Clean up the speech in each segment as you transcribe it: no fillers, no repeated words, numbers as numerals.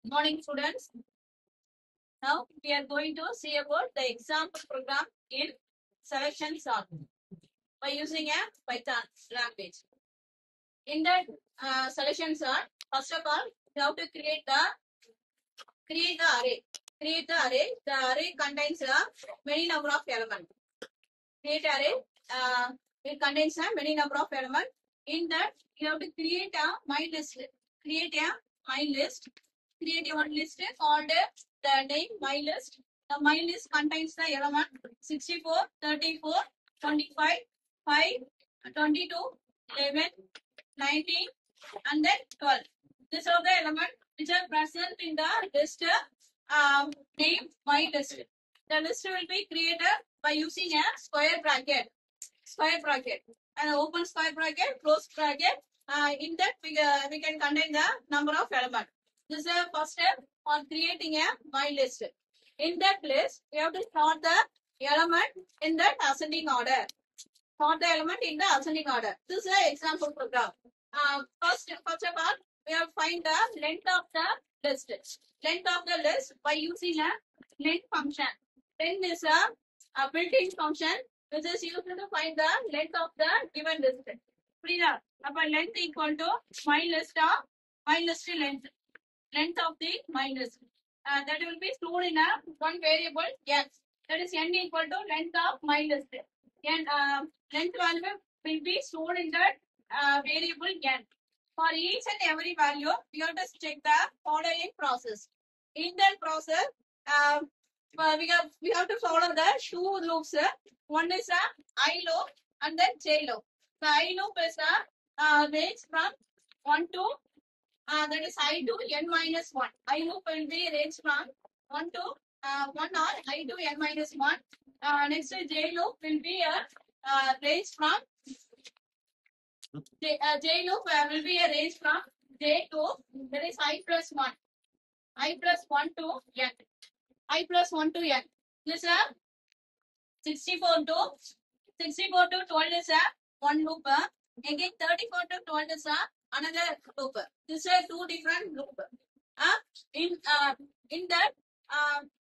Morning, students. Now we are going to see about the example program in selection sort by using a Python language. In that selection sort, first of all, you have to create the array. Create the array. The array contains a many number of elements. Create array. It contains a many number of elements. In that, you have to create a my list. Create a my list. Create a one list called the name my list. The my list contains the element 64, 34, 25, 5, 22, 11, 19, and then 12. These are the elements which are present in the list name my list. The list will be created by using a square bracket. And open square bracket, close bracket. In that we can contain the number of elements. This is the first step on creating a my list. In that list, we have to sort the element in that ascending order. Sort the element in the ascending order. This is an example program. First of all, we have to find the length of the list. Length of the list by using a length function. Length is a built-in function which is used to find the length of the given list. Clear? Upon length equal to my list length. Length of the my list. That will be stored in a one variable n. That is n equal to length of my list. And length value will be stored in that variable n. For each and every value, we have to check the following process. In that process, we have to follow the two loops. One is a I loop and then j loop. The I loop is a range from 1 to that is I to n minus 1. I loop will be range from 1 to 1 or I to n minus 1. Next j loop will be a range from j loop will be a range from j to that is I plus 1. I plus 1 to n. I plus 1 to n. This is 64 to 12 is a one loop. Again 34 to 12 is another loop. This is two different loop. In that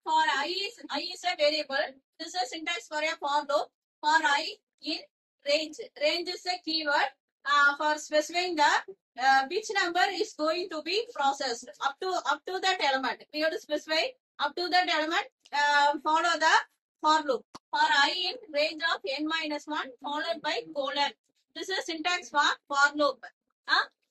for I is a variable. This is syntax for a for loop. For I in range. Range is a keyword for specifying the which number is going to be processed up to that element. We have to specify up to that element. Follow the for loop. For I in range of n minus 1 followed by colon. This is syntax for loop.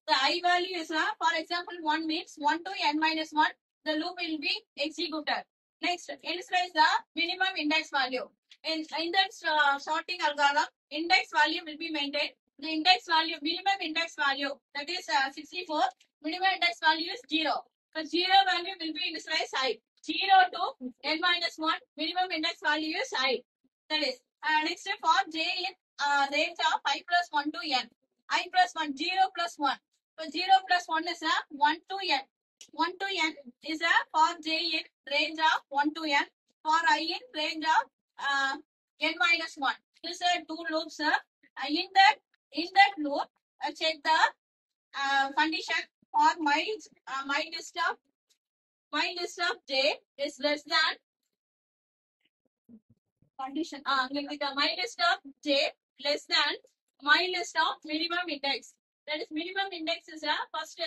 The I value is, for example, 1 means 1 to n minus 1. The loop will be executed. Next, initialize the minimum index value. In that sorting algorithm, index value will be maintained. The index value, minimum index value, that is 64. Minimum index value is 0. The 0 value will be initialized I. 0 to n minus 1, minimum index value is I. That is, next for j in range of I plus 1 to n. I plus 1, 0 plus 1. So 0 plus 1 is 1 to n. 1 to n is for j in range of 1 to n. For I in range of n minus 1. This are two loops. In that loop, check the condition for my list of j is less than condition. My list of j less than my list of minimum index. That is minimum index is first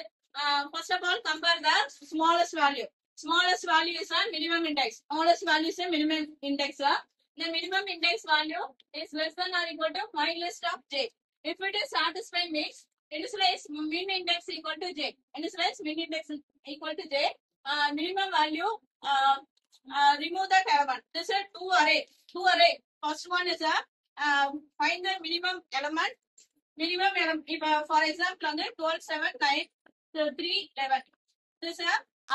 of all compare the smallest value. Smallest value is a minimum index. Smallest value is a minimum index. The minimum index value is less than or equal to my list of j. If it is satisfied means initialize min index equal to j. Initialize min index equal to j. Minimum value remove that element. This is two array. First one is find the minimum element. Minimum element. If for example, 12, 7, 9, 3, 11. This is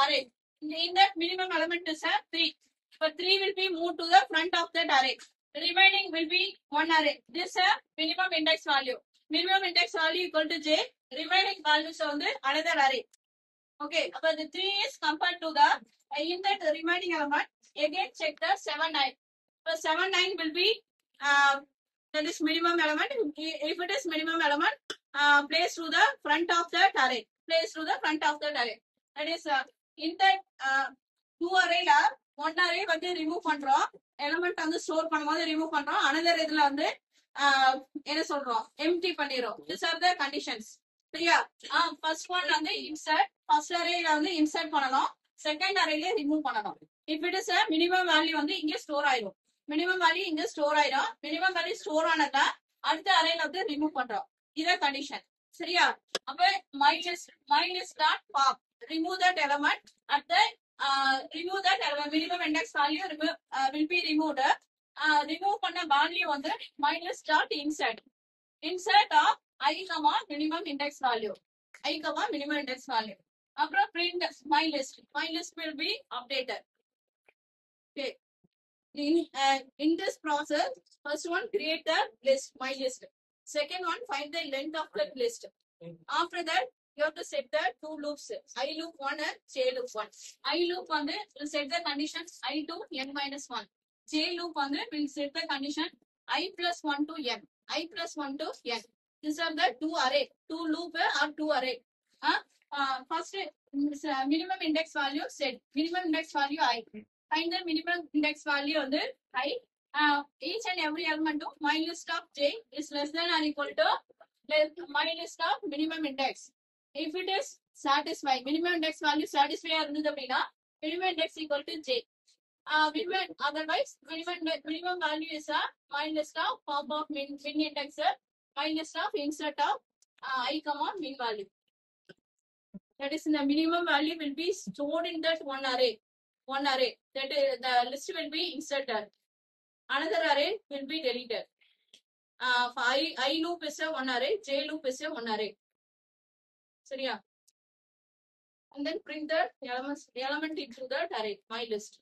array. In that minimum element is 3. But 3 will be moved to the front of that array. The remaining will be one array. This is minimum index value. Minimum index value equal to j. Remaining values on the another array. Okay, but the 3 is compared to the in that remaining element. Again check the 7, 9. So 7, 9 will be that is minimum element. If it is minimum element, place to the front of that array. Place to the front of that array. That is in that two array ல one array வந்து remove பண்றோம், element வந்து store பண்ணும்போது remove பண்றோம், another இதுல வந்து என்ன சொல்றோம், empty பண்ணிரோம். These are the conditions. சரியா? first one வந்து insert, first array ல வந்து insert பண்ணனும், second array ல remove பண்ணனும். if it is a minimum value வந்து இங்க store ஆயிரும், minimum value இங்க store ஆயிரும், minimum value store ஆனதா அடுத்த array ல வந்து remove பண்றோம். இத condition. சரியா? அப்ப minus dot pop, remove that element at the remove that element, minimum index value will be removed. remove பண்ண value வந்து minus dot insert of I comma minimum index value, I comma minimum index value. அப்புறம் print my list will be updated. Okay, in this process, first one create the list, my list. Second one, find the length of the list. After that, you have to set the two loops, I loop 1 and j loop 1. I loop வந்து will set the condition I to n minus 1. J loop வந்து will set the condition I plus 1 to n. I plus 1 to n. These are the two array, two loop or two array. First, minimum index value set, minimum index value I. Find the minimum index value on the I. Each and every element of my list of j is less than or equal to my list of minimum index. If it is satisfied, minimum index value satisfy இருந்தது அப்படின்னா minimum index equal to j. Otherwise, minimum value is a my list of pop of min index, my list of insert of I comma min value. That is, the minimum value will be stored in that one array. That is, the list will be inserted. Another array will be deleted. I loop is a one array, j loop is a one array. சரியா? And then print the element into that array, my list.